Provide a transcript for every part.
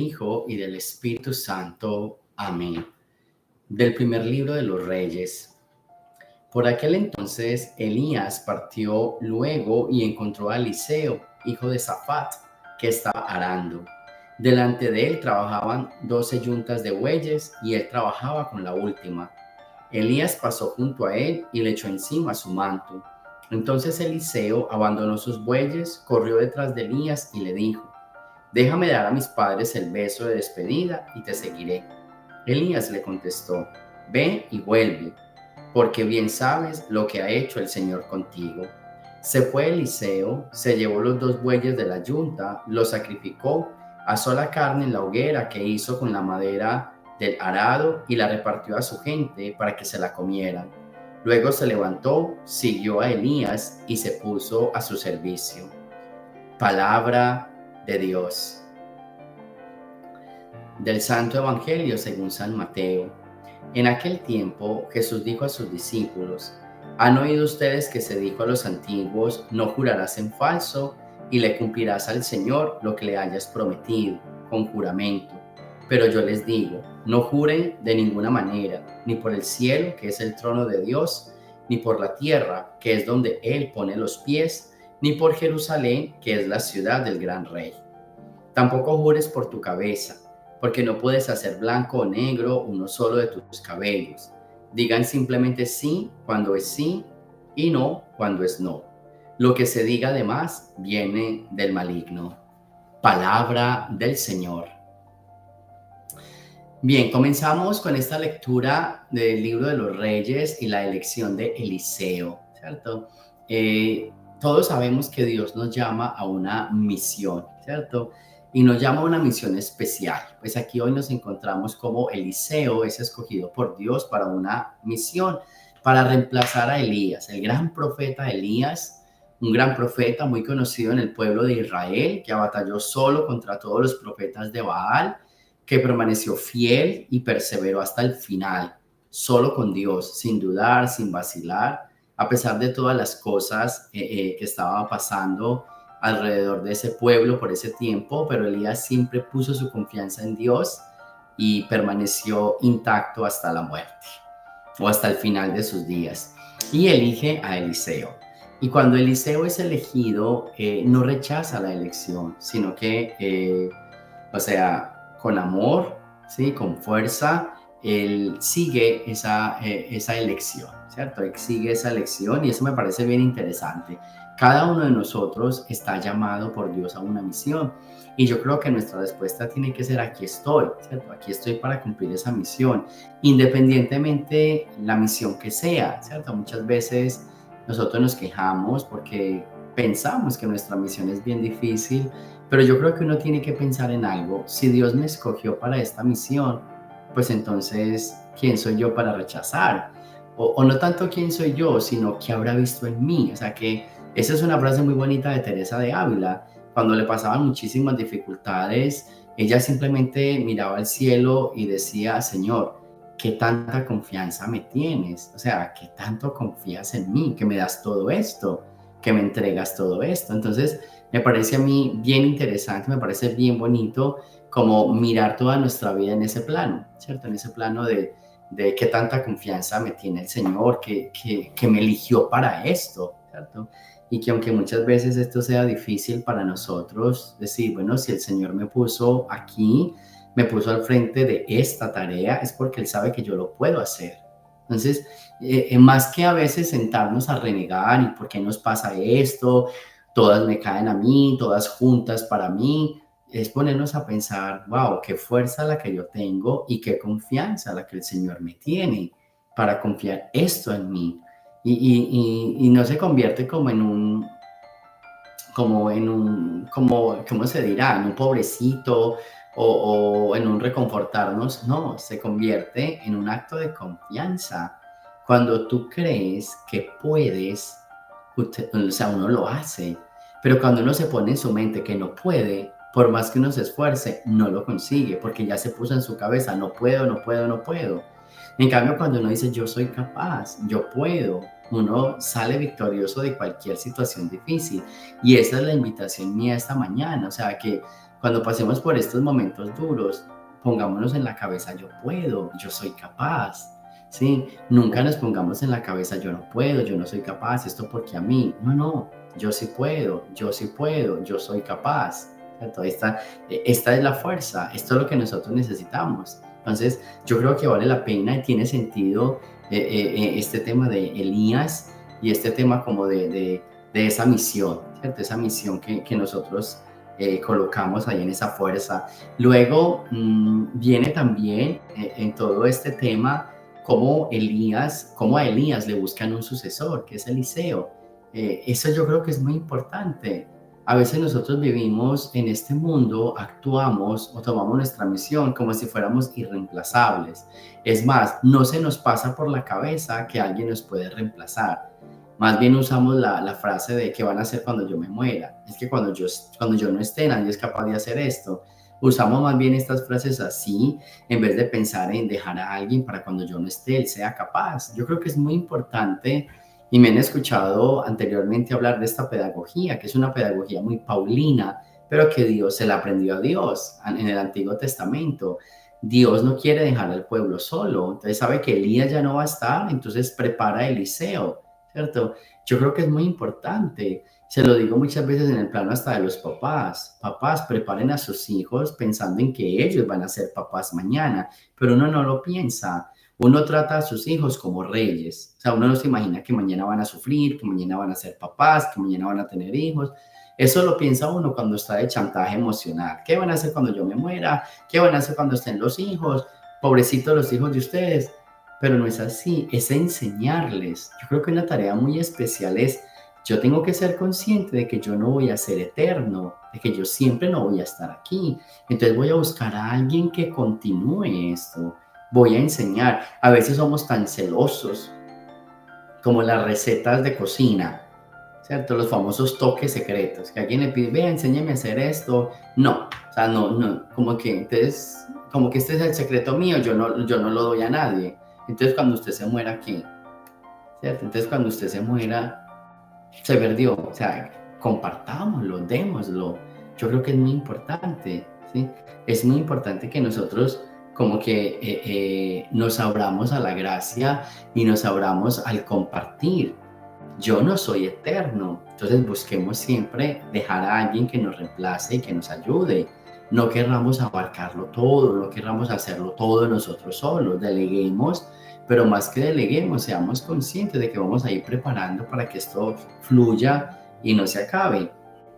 Hijo, y del Espíritu Santo. Amén. Del primer libro de los Reyes. Por aquel entonces Elías partió luego y encontró a Eliseo, hijo de Safat, que estaba arando. Delante de él trabajaban 12 yuntas de bueyes y él trabajaba con la última. Elías pasó junto a él y le echó encima su manto. Entonces Eliseo abandonó sus bueyes, corrió detrás de Elías y le dijo: déjame dar a mis padres el beso de despedida y te seguiré. Elías le contestó: ve y vuelve, porque bien sabes lo que ha hecho el Señor contigo. Se fue Eliseo, se llevó los 2 bueyes de la yunta, los sacrificó, asó la carne en la hoguera que hizo con la madera del arado y la repartió a su gente para que se la comieran. Luego se levantó, siguió a Elías y se puso a su servicio. Palabra de Dios. Del Santo Evangelio según San Mateo. En aquel tiempo Jesús dijo a sus discípulos: ¿han oído ustedes que se dijo a los antiguos: no jurarás en falso y le cumplirás al Señor lo que le hayas prometido con juramento? Pero yo les digo, no juren de ninguna manera, ni por el cielo, que es el trono de Dios, ni por la tierra, que es donde Él pone los pies, ni por Jerusalén, que es la ciudad del gran Rey. Tampoco jures por tu cabeza, porque no puedes hacer blanco o negro uno solo de tus cabellos. Digan simplemente sí cuando es sí y no cuando es no. Lo que se diga además viene del maligno. Palabra del Señor. Bien, comenzamos con esta lectura del libro de los Reyes y la elección de Eliseo, ¿cierto? Todos sabemos que Dios nos llama a una misión, ¿cierto? Y nos llama a una misión especial. Pues aquí hoy nos encontramos como Eliseo es escogido por Dios para una misión, para reemplazar a Elías, el gran profeta Elías, un gran profeta muy conocido en el pueblo de Israel, que batalló solo contra todos los profetas de Baal, que permaneció fiel y perseveró hasta el final, solo con Dios, sin dudar, sin vacilar, a pesar de todas las cosas que estaban pasando alrededor de ese pueblo por ese tiempo, pero Elías siempre puso su confianza en Dios y permaneció intacto hasta la muerte o hasta el final de sus días. Y elige a Eliseo. Y cuando Eliseo es elegido, no rechaza la elección, sino que, con amor, ¿sí? Con fuerza, él sigue esa elección, ¿cierto? Él sigue esa elección y eso me parece bien interesante. Cada uno de nosotros está llamado por Dios a una misión y yo creo que nuestra respuesta tiene que ser: aquí estoy, ¿cierto? Aquí estoy para cumplir esa misión, independientemente la misión que sea, ¿cierto? Muchas veces nosotros nos quejamos porque pensamos que nuestra misión es bien difícil, pero yo creo que uno tiene que pensar en algo: si Dios me escogió para esta misión, pues entonces, ¿quién soy yo para rechazar? O no tanto quién soy yo, sino qué habrá visto en mí. O sea que esa es una frase muy bonita de Teresa de Ávila. Cuando le pasaban muchísimas dificultades, ella simplemente miraba al cielo y decía: Señor, ¿qué tanta confianza me tienes? O sea, ¿qué tanto confías en mí? Que me das todo esto, que me entregas todo esto. Entonces, me parece a mí bien interesante, me parece bien bonito como mirar toda nuestra vida en ese plano, ¿cierto? En ese plano de qué tanta confianza me tiene el Señor, que me eligió para esto, ¿cierto? Y que aunque muchas veces esto sea difícil para nosotros, decir, bueno, si el Señor me puso aquí, me puso al frente de esta tarea, es porque Él sabe que yo lo puedo hacer. Entonces, más que a veces sentarnos a renegar y por qué nos pasa esto, todas me caen a mí, todas juntas para mí, es ponernos a pensar: wow, qué fuerza la que yo tengo y qué confianza la que el Señor me tiene para confiar esto en mí. Y no se convierte ¿cómo se dirá? En un pobrecito o en un reconfortarnos. No, se convierte en un acto de confianza. Cuando tú crees que puedes, uno lo hace, pero cuando uno se pone en su mente que no puede, por más que uno se esfuerce, no lo consigue, porque ya se puso en su cabeza: no puedo, no puedo, no puedo. En cambio, cuando uno dice: yo soy capaz, yo puedo, uno sale victorioso de cualquier situación difícil. Y esa es la invitación mía esta mañana, o sea, que cuando pasemos por estos momentos duros, pongámonos en la cabeza, yo puedo, yo soy capaz. Sí, nunca nos pongamos en la cabeza, yo no puedo, yo no soy capaz, esto porque a mí. No, no, yo sí puedo, yo sí puedo, yo soy capaz. ¿Cierto? Esta es la fuerza, esto es lo que nosotros necesitamos. Entonces, yo creo que vale la pena y tiene sentido este tema de Elías y este tema como de esa misión, ¿cierto? Esa misión que nosotros colocamos ahí en esa fuerza. Luego viene también en todo este tema cómo a Elías le buscan un sucesor, que es Eliseo. Eso yo creo que es muy importante. A veces nosotros vivimos en este mundo, actuamos o tomamos nuestra misión como si fuéramos irreemplazables. Es más, no se nos pasa por la cabeza que alguien nos puede reemplazar. Más bien usamos la frase de qué van a hacer cuando yo me muera. Es que cuando yo no esté, nadie es capaz de hacer esto. Usamos más bien estas frases así en vez de pensar en dejar a alguien para cuando yo no esté, él sea capaz. Yo creo que es muy importante y me han escuchado anteriormente hablar de esta pedagogía, que es una pedagogía muy paulina, pero que Dios se la aprendió a Dios en el Antiguo Testamento. Dios no quiere dejar al pueblo solo, entonces sabe que Elías ya no va a estar, entonces prepara a Eliseo, ¿cierto? Yo creo que es muy importante. Se lo digo muchas veces en el plano hasta de los papás. Papás, preparen a sus hijos pensando en que ellos van a ser papás mañana, pero uno no lo piensa. Uno trata a sus hijos como reyes. O sea, uno no se imagina que mañana van a sufrir, que mañana van a ser papás, que mañana van a tener hijos. Eso lo piensa uno cuando está de chantaje emocional. ¿Qué van a hacer cuando yo me muera? ¿Qué van a hacer cuando estén los hijos? Pobrecitos los hijos de ustedes. Pero no es así, es enseñarles. Yo creo que una tarea muy especial es, yo tengo que ser consciente de que yo no voy a ser eterno, de que yo siempre no voy a estar aquí. Entonces voy a buscar a alguien que continúe esto. Voy a enseñar. A veces somos tan celosos como las recetas de cocina, ¿cierto? Los famosos toques secretos, que alguien le pide, vea, enséñeme a hacer esto. No, o sea, no, no, como que entonces, como que este es el secreto mío, yo no lo doy a nadie. Entonces, cuando usted se muera, ¿qué? ¿Cierto? Entonces, cuando usted se muera, se perdió. O sea, compartámoslo, démoslo. Yo creo que es muy importante, ¿sí? Es muy importante que nosotros como que nos abramos a la gracia y nos abramos al compartir. Yo no soy eterno, entonces busquemos siempre dejar a alguien que nos reemplace y que nos ayude. No querramos abarcarlo todo, no querramos hacerlo todo nosotros solos, deleguemos, pero más que deleguemos, seamos conscientes de que vamos a ir preparando para que esto fluya y no se acabe,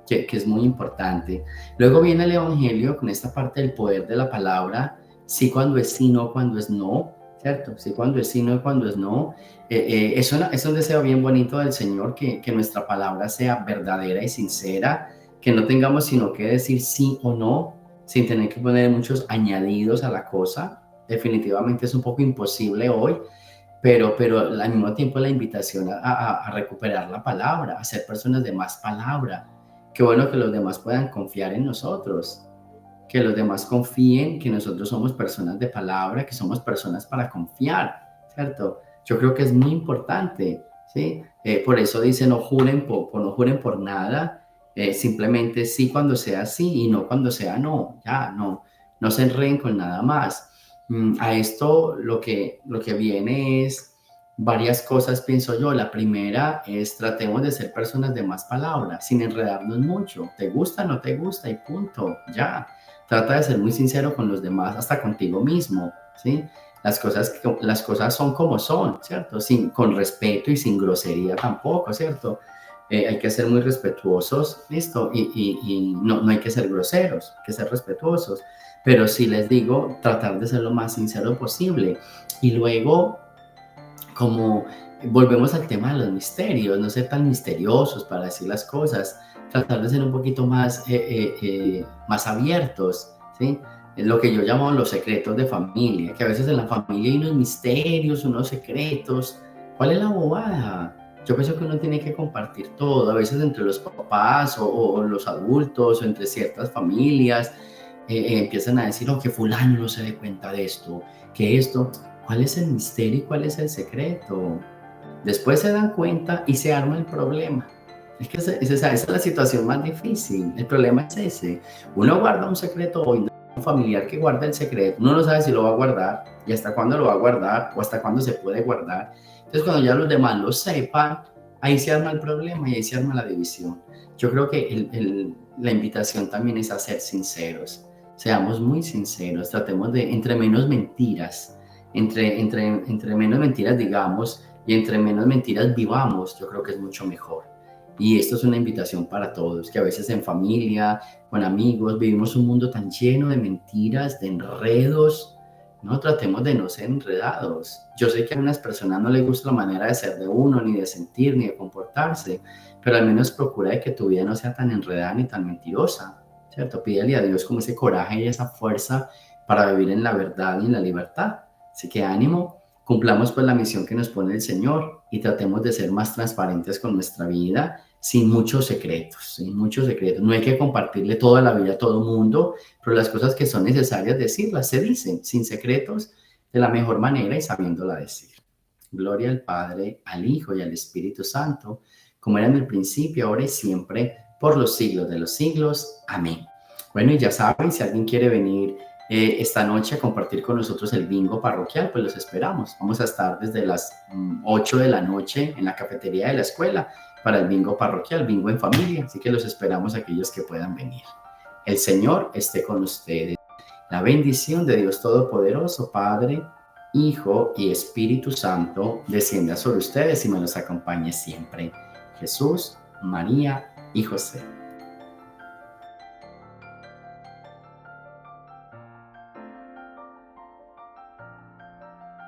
que es muy importante. Luego viene el Evangelio con esta parte del poder de la palabra, sí cuando es sí, no cuando es no, ¿cierto? Sí cuando es sí, no cuando es no. Es un deseo bien bonito del Señor que nuestra palabra sea verdadera y sincera, que no tengamos sino que decir sí o no, sin tener que poner muchos añadidos a la cosa. Definitivamente es un poco imposible hoy, pero al mismo tiempo la invitación a recuperar la palabra, a ser personas de más palabra. Qué bueno que los demás puedan confiar en nosotros, que los demás confíen que nosotros somos personas de palabra, que somos personas para confiar, ¿cierto? Yo creo que es muy importante, ¿sí? Por eso dice, no juren por nada, simplemente sí cuando sea sí y no cuando sea no, ya, no se enreden con nada más. A esto lo que viene es varias cosas, pienso yo. La primera es tratemos de ser personas de más palabras, sin enredarnos mucho. ¿Te gusta, no te gusta? Y punto, ya. Trata de ser muy sincero con los demás, hasta contigo mismo, ¿sí? Las cosas son como son, ¿cierto? Con respeto y sin grosería tampoco, ¿cierto? Hay que ser muy respetuosos, ¿listo? Y no hay que ser groseros, hay que ser respetuosos. Pero sí les digo, tratar de ser lo más sincero posible. Y luego, como volvemos al tema de los misterios, no ser tan misteriosos para decir las cosas, tratar de ser un poquito más abiertos, ¿sí? Es lo que yo llamo los secretos de familia, que a veces en la familia hay unos misterios, unos secretos. ¿Cuál es la bobada? Yo pienso que uno tiene que compartir todo, a veces entre los papás o los adultos o entre ciertas familias empiezan a decir, oh, que fulano no se dé cuenta de esto, que esto, ¿cuál es el misterio y cuál es el secreto? Después se dan cuenta y se arma el problema. Es que esa es la situación más difícil. El problema es ese. Uno guarda un secreto hoy, un familiar que guarda el secreto, uno no sabe si lo va a guardar y hasta cuándo lo va a guardar o hasta cuándo se puede guardar. Entonces, cuando ya los demás lo sepan, ahí se arma el problema y ahí se arma la división. Yo creo que la invitación también es a ser sinceros. Seamos muy sinceros, tratemos de, entre menos mentiras, entre menos mentiras digamos y entre menos mentiras vivamos, yo creo que es mucho mejor. Y esto es una invitación para todos, que a veces en familia, con amigos, vivimos un mundo tan lleno de mentiras, de enredos. No tratemos de no ser enredados. Yo sé que a unas personas no les gusta la manera de ser de uno, ni de sentir, ni de comportarse, pero al menos procura de que tu vida no sea tan enredada ni tan mentirosa, ¿cierto? Pídele a Dios como ese coraje y esa fuerza para vivir en la verdad y en la libertad. Así que ánimo, cumplamos pues la misión que nos pone el Señor y tratemos de ser más transparentes con nuestra vida, sin muchos secretos, sin muchos secretos. No hay que compartirle toda la vida a todo mundo, pero las cosas que son necesarias decirlas se dicen sin secretos, de la mejor manera y sabiéndola decir. Gloria al Padre, al Hijo y al Espíritu Santo, como era en el principio, ahora y siempre, por los siglos de los siglos. Amén. Bueno, y ya saben, si alguien quiere venir esta noche a compartir con nosotros el bingo parroquial, pues los esperamos. Vamos a estar desde las 8 de la noche en la cafetería de la escuela para el bingo parroquial, bingo en familia, así que los esperamos a aquellos que puedan venir. El Señor esté con ustedes. La bendición de Dios Todopoderoso, Padre, Hijo y Espíritu Santo, descienda sobre ustedes y me los acompañe siempre. Jesús, María y José.